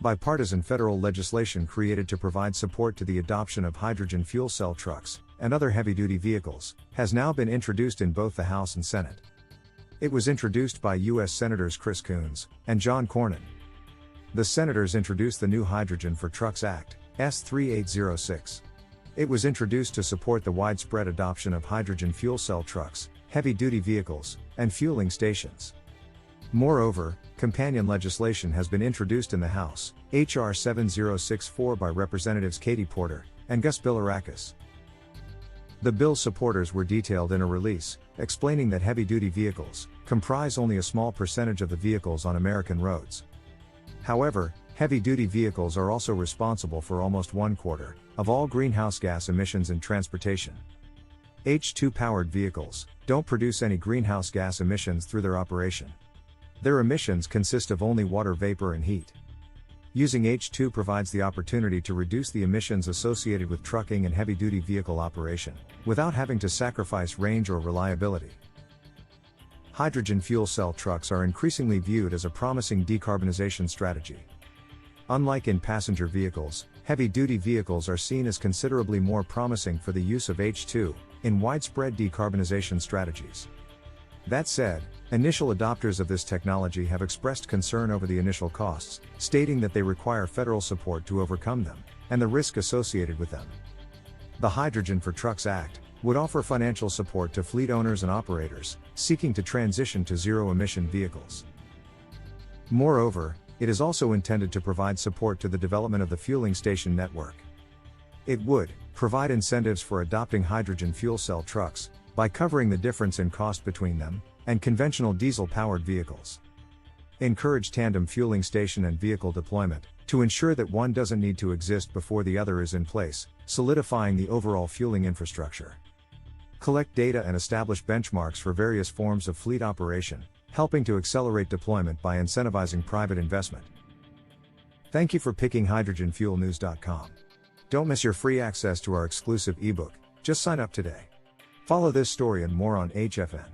Bipartisan federal legislation created to provide support to the adoption of hydrogen fuel cell trucks and other heavy-duty vehicles has now been introduced in both the House and Senate. It was introduced by U.S. Senators Chris Coons and John Cornyn. The senators introduced the new Hydrogen for Trucks Act, S. 3806. It was introduced to support the widespread adoption of hydrogen fuel cell trucks, heavy-duty vehicles, and fueling stations. Moreover, companion legislation has been introduced in the House, H.R. 7064 by Representatives Katie Porter and Gus Bilirakis. The bill's supporters were detailed in a release, explaining that heavy-duty vehicles comprise only a small percentage of the vehicles on American roads. However, heavy-duty vehicles are also responsible for almost 1/4 of all greenhouse gas emissions in transportation. H2-powered vehicles don't produce any greenhouse gas emissions through their operation. Their emissions consist of only water vapor and heat. Using H2 provides the opportunity to reduce the emissions associated with trucking and heavy-duty vehicle operation, without having to sacrifice range or reliability. Hydrogen fuel cell trucks are increasingly viewed as a promising decarbonization strategy. Unlike in passenger vehicles, heavy-duty vehicles are seen as considerably more promising for the use of H2 in widespread decarbonization strategies. That said, initial adopters of this technology have expressed concern over the initial costs, stating that they require federal support to overcome them, and the risk associated with them. The Hydrogen for Trucks Act would offer financial support to fleet owners and operators seeking to transition to zero-emission vehicles. Moreover, it is also intended to provide support to the development of the fueling station network. It would provide incentives for adopting hydrogen fuel cell trucks by covering the difference in cost between them and conventional diesel-powered vehicles. Encourage tandem fueling station and vehicle deployment to ensure that one doesn't need to exist before the other is in place, solidifying the overall fueling infrastructure. Collect data and establish benchmarks for various forms of fleet operation, helping to accelerate deployment by incentivizing private investment. Thank you for picking hydrogenfuelnews.com. Don't miss your free access to our exclusive ebook. Just sign up today. Follow this story and more on HFN.